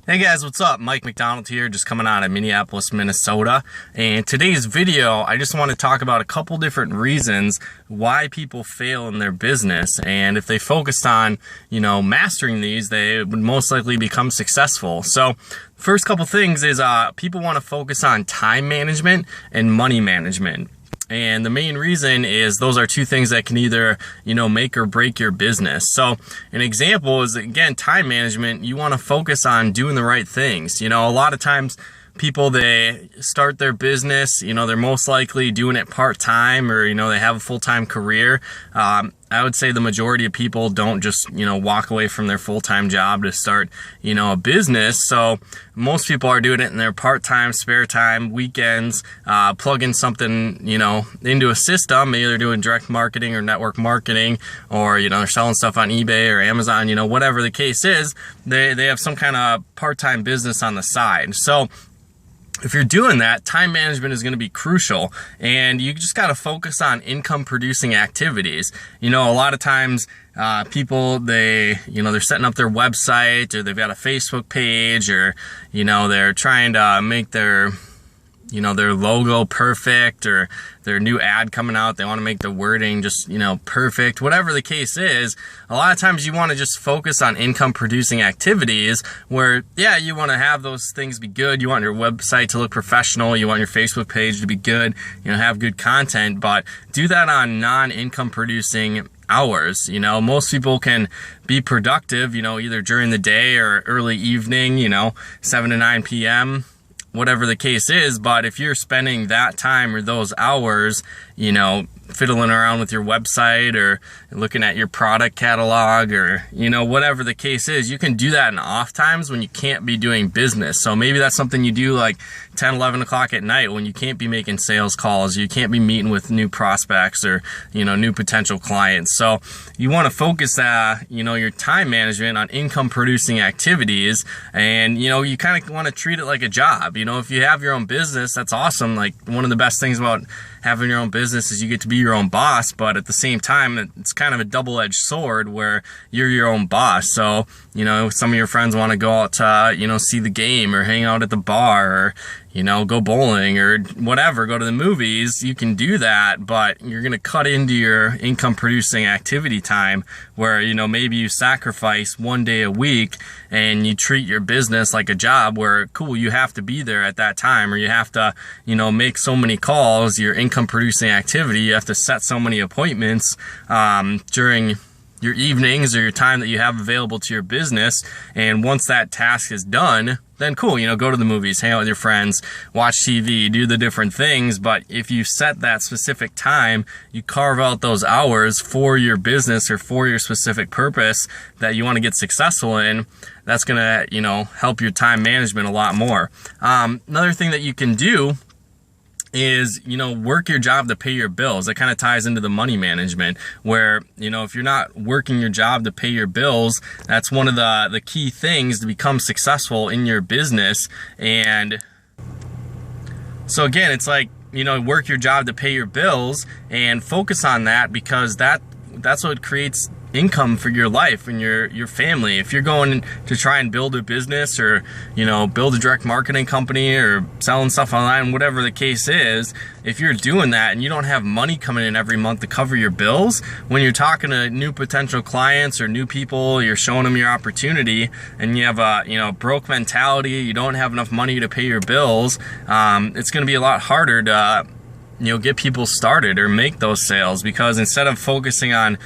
Hey guys, what's up? Mike McDonald here, just coming out of Minneapolis, Minnesota. And today's video, I just want to talk about a couple different reasons why people fail in their business. And if they focused on, mastering these, they would most likely become successful. So first couple things is people want to focus on time management and money management. And the main reason is those are two things that can either, make or break your business. So an example is, again, time management. You want to focus on doing the right things. A lot of times people, they start their business, they're most likely doing it part-time or, they have a full-time career. I would say the majority of people don't just, walk away from their full-time job to start, a business. So most people are doing it in their part-time, spare time, weekends, plugging something, into a system. Maybe they're doing direct marketing or network marketing, or, they're selling stuff on eBay or Amazon, whatever the case is, they have some kind of part-time business on the side. So if you're doing that, time management is going to be crucial, and you just got to focus on income producing activities. A lot of times people, they're setting up their website, or they've got a Facebook page, or, they're trying to make their logo perfect, or their new ad coming out, they want to make the wording just, perfect. Whatever the case is, a lot of times you want to just focus on income producing activities where, you want to have those things be good. You want your website to look professional. You want your Facebook page to be good, have good content, but do that on non-income producing hours. Most people can be productive, either during the day or early evening, 7 to 9 p.m., whatever the case is. But if you're spending that time or those hours, fiddling around with your website or looking at your product catalog, or, whatever the case is, you can do that in off times when you can't be doing business. So maybe that's something you do like 10, 11 o'clock at night when you can't be making sales calls, you can't be meeting with new prospects or, new potential clients. So you want to focus, your time management on income producing activities, and, you kind of want to treat it like a job. If you have your own business, that's awesome. Like, one of the best things about having your own business is you get to be your own boss, but at the same time, it's kind of a double-edged sword where you're your own boss. So, some of your friends want to go out to, see the game or hang out at the bar, or, go bowling or whatever, go to the movies. You can do that, but you're going to cut into your income producing activity time where, maybe you sacrifice one day a week and you treat your business like a job where, cool, you have to be there at that time, or you have to, make so many calls, your income producing activity. You have to set so many appointments during your evenings or your time that you have available to your business. And once that task is done, then cool, go to the movies, hang out with your friends, watch TV, do the different things. But if you set that specific time, you carve out those hours for your business or for your specific purpose that you want to get successful in, that's going to, help your time management a lot more. Another thing that you can do is, work your job to pay your bills. That kind of ties into the money management where, if you're not working your job to pay your bills, that's one of the key things to become successful in your business. And so again, it's like, work your job to pay your bills and focus on that, because that's what creates income for your life and your family. If you're going to try and build a business or, build a direct marketing company or selling stuff online, whatever the case is, if you're doing that and you don't have money coming in every month to cover your bills, when you're talking to new potential clients or new people, you're showing them your opportunity and you have a, broke mentality, you don't have enough money to pay your bills, it's going to be a lot harder to get people started or make those sales, because instead of focusing on,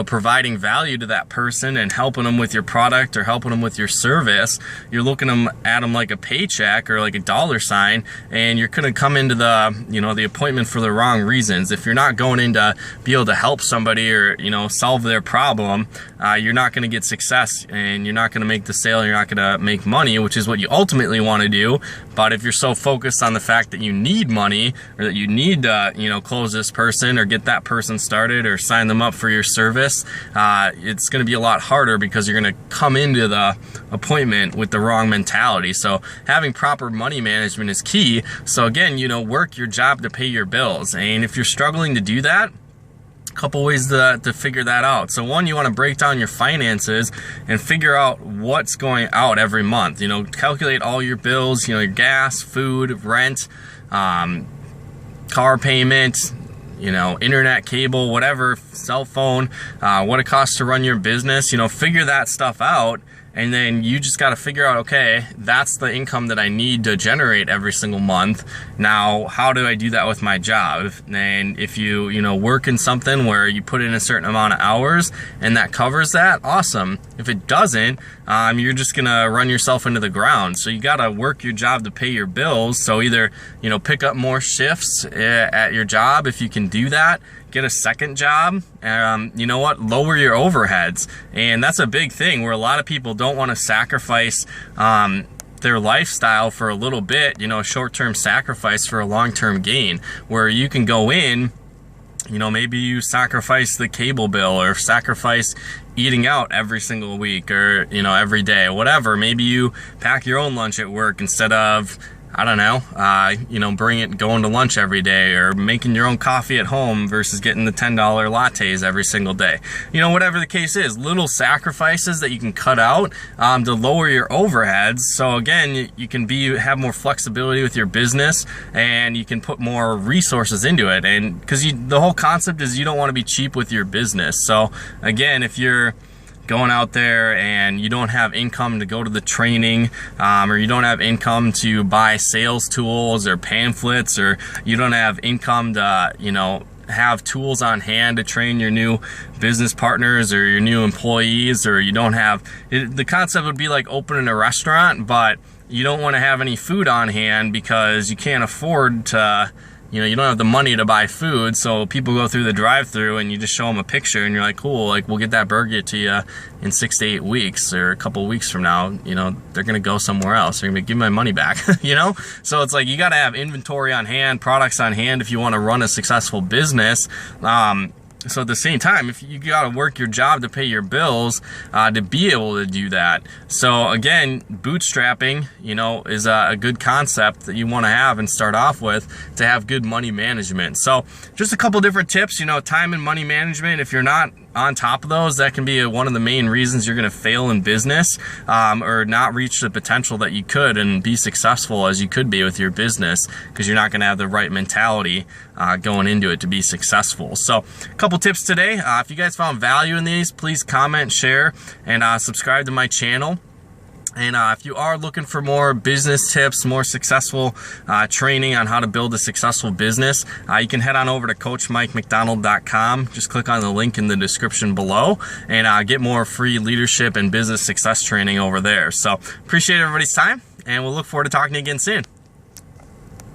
providing value to that person and helping them with your product or helping them with your service, you're looking at them like a paycheck or like a dollar sign, and you're going to come into the, the appointment for the wrong reasons. If you're not going in to be able to help somebody or, solve their problem, you're not going to get success, and you're not going to make the sale, you're not going to make money, which is what you ultimately want to do. But if you're so focused on the fact that you need money, or that you need to, close this person or get that person started or sign them up for your service, it's going to be a lot harder, because you're going to come into the appointment with the wrong mentality. So having proper money management is key. So again, work your job to pay your bills. And if you're struggling to do that, couple ways to figure that out. So one, you want to break down your finances and figure out what's going out every month. You know, calculate all your bills, you know, your gas, food, rent, car payment, you know, internet, cable, whatever, cell phone, what it costs to run your business. You know, figure that stuff out. And then you just got to figure out, okay, that's the income that I need to generate every single month. Now, how do I do that with my job? And if you know, work in something where you put in a certain amount of hours and that covers that, awesome. If it doesn't, you're just going to run yourself into the ground. So you got to work your job to pay your bills. So either, you know, pick up more shifts at your job if you can do that. Get a second job. You know what? Lower your overheads. And that's a big thing where a lot of people don't want to sacrifice their lifestyle for a little bit, you know, a short-term sacrifice for a long-term gain, where you can go in, you know, maybe you sacrifice the cable bill or sacrifice eating out every single week or, you know, every day, whatever. Maybe you pack your own lunch at work instead of, I don't know, you know, going to lunch every day, or making your own coffee at home versus getting the $10 lattes every single day. You know, whatever the case is, little sacrifices that you can cut out to lower your overheads. So again, you can have more flexibility with your business, and you can put more resources into it. And because the whole concept is you don't want to be cheap with your business. So again, if you're going out there and you don't have income to go to the training, or you don't have income to buy sales tools or pamphlets, or you don't have income to, you know, have tools on hand to train your new business partners or your new employees, or you don't have, the concept would be like opening a restaurant, but you don't want to have any food on hand because you can't afford to, you know, you don't have the money to buy food. So people go through the drive-through and you just show them a picture and you're like, cool, like we'll get that burger to you in 6 to 8 weeks or a couple weeks from now. You know, they're going to go somewhere else. They're going to give me my money back, you know? So it's like, you got to have inventory on hand, products on hand if you want to run a successful business. So at the same time, if you got to work your job to pay your bills, to be able to do that. So again, bootstrapping, you know, is a good concept that you want to have and start off with to have good money management. So just a couple different tips, you know, time and money management. If you're not on top of those, that can be one of the main reasons you're going to fail in business, or not reach the potential that you could and be successful as you could be with your business, because you're not going to have the right mentality going into it to be successful. So a couple tips today. If you guys found value in these, please comment, share, and subscribe to my channel. And if you are looking for more business tips, more successful training on how to build a successful business, you can head on over to CoachMikeMcDonald.com. Just click on the link in the description below and get more free leadership and business success training over there. So appreciate everybody's time, and we'll look forward to talking to you again soon.